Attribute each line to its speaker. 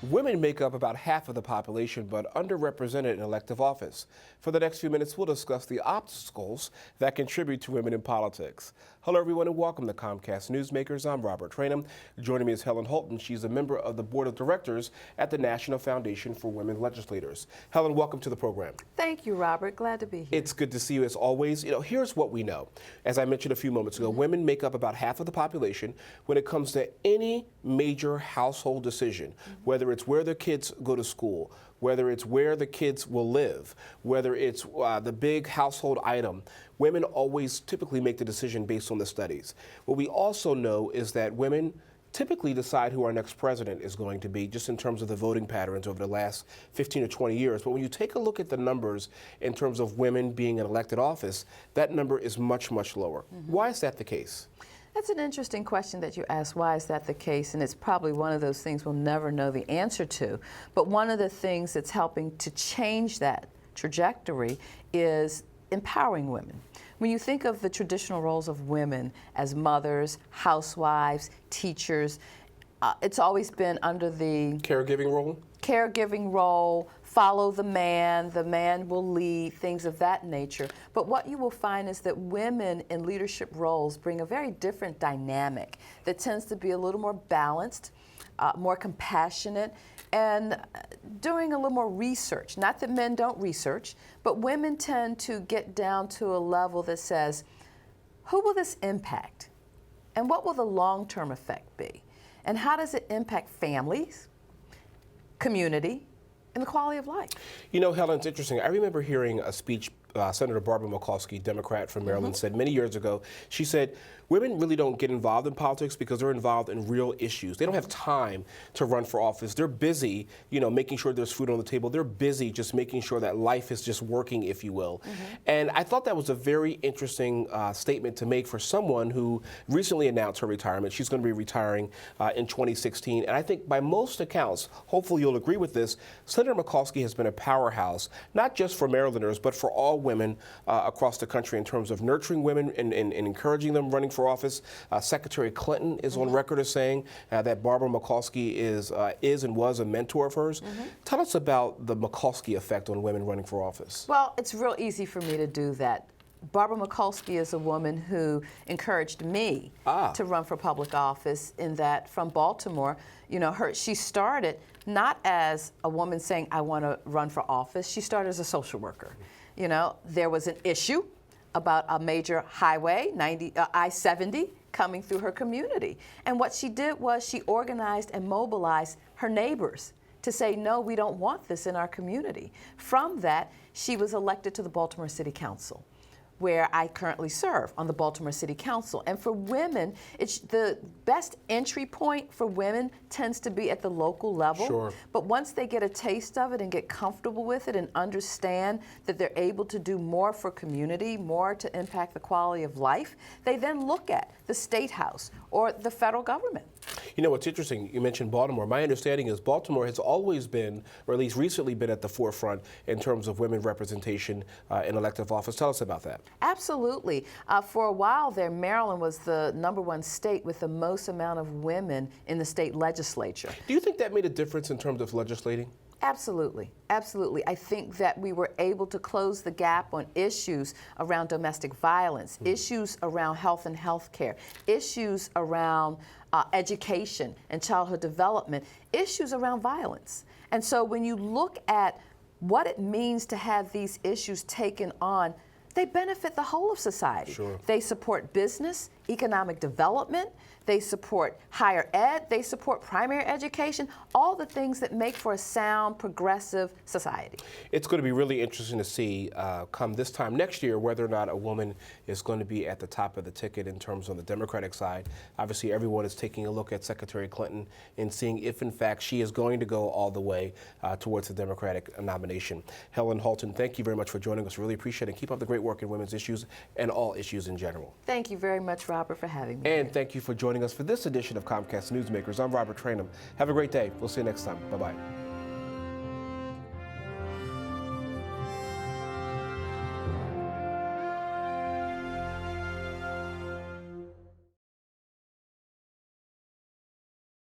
Speaker 1: Women make up about half of the population, but underrepresented in elective office. For the next few minutes, we'll discuss the obstacles that contribute to women in politics. Hello, everyone, and welcome to Comcast Newsmakers. I'm Robert Traynham. Joining me is Helen Holton. She's a member of the Board of Directors at the National Foundation for Women Legislators. Helen, welcome to the program.
Speaker 2: Thank you, Robert. Glad to be here.
Speaker 1: It's good to see you as always. Here's what we know. As I mentioned a few moments ago, women make up about half of the population when it comes to any major household decision, whether it's where the kids go to school, whether it's where the kids will live, whether it's the big household item. Women always typically make the decision based on the studies. What we also know is that women typically decide who our next president is going to be, just in terms of the voting patterns over the last 15 or 20 years. But when you take a look at the numbers in terms of women being in elected office, that number is much, much lower. Why is that the case?
Speaker 2: That's an interesting question that you asked. Why is that the case? And it's probably one of those things we'll never know the answer to. But one of the things that's helping to change that trajectory is empowering women. When you think of the traditional roles of women as mothers, housewives, teachers, it's always been under the caregiving role, follow the man will lead, things of that nature. But what you will find is that women in leadership roles bring a very different dynamic that tends to be a little more balanced, more compassionate, and doing a little more research. Not that men don't research, but women tend to get down to a level that says, who will this impact? And what will the long-term effect be? And how does it impact families, community, and the quality of life?
Speaker 1: You know, Helen, it's interesting. I remember hearing a speech Senator Barbara Mikulski, Democrat from Maryland, said many years ago. She said, women really don't get involved in politics because they're involved in real issues. They don't have time to run for office. They're busy, making sure there's food on the table. They're busy just making sure that life is just working, if you will. And I thought that was a very interesting statement to make for someone who recently announced her retirement. She's going to be retiring in 2016. And I think by most accounts, hopefully you'll agree with this, Senator Mikulski has been a powerhouse, not just for Marylanders, but for all women across the country in terms of nurturing women and encouraging them running for office. Secretary Clinton is on record as saying that Barbara Mikulski is and was a mentor of hers. Tell us about the Mikulski effect on women running for office.
Speaker 2: Well, it's real easy for me to do that. Barbara Mikulski is a woman who encouraged me to run for public office, in that from Baltimore, she started not as a woman saying, I want to run for office. She started as a social worker. There was an issue about a major highway, I-70, coming through her community. And what she did was she organized and mobilized her neighbors to say, no, we don't want this in our community. From that, she was elected to the Baltimore City Council, where I currently serve on the Baltimore City Council. And for women, it's the best entry point for women tends to be at the local level.
Speaker 1: Sure.
Speaker 2: But once they get a taste of it and get comfortable with it and understand that they're able to do more for community, more to impact the quality of life, they then look at the state house or the federal government.
Speaker 1: What's interesting, you mentioned Baltimore. My understanding is Baltimore has always been, or at least recently been, at the forefront in terms of women representation in elective office. Tell us about that.
Speaker 2: Absolutely. For a while there, Maryland was the #1 state with the most amount of women in the state legislature.
Speaker 1: Do you think that made a difference in terms of legislating?
Speaker 2: Absolutely. Absolutely. I think that we were able to close the gap on issues around domestic violence, issues around health and health care, issues around education and childhood development, issues around violence. And so when you look at what it means to have these issues taken on, they benefit the whole of society.
Speaker 1: Sure.
Speaker 2: They support business, economic development, they support higher ed, they support primary education, all the things that make for a sound, progressive society.
Speaker 1: It's going to be really interesting to see come this time next year whether or not a woman is going to be at the top of the ticket in terms of the Democratic side. Obviously, everyone is taking a look at Secretary Clinton and seeing if, in fact, she is going to go all the way towards the Democratic nomination. Helen Holton, thank you very much for joining us. Really appreciate it. Keep up the great work in women's issues and all issues in general.
Speaker 2: Thank you very much, Robert, for having me.
Speaker 1: And thank you for joining us for this edition of Comcast Newsmakers. I'm Robert Traynham. Have a great day. We'll see you next time. Bye-bye.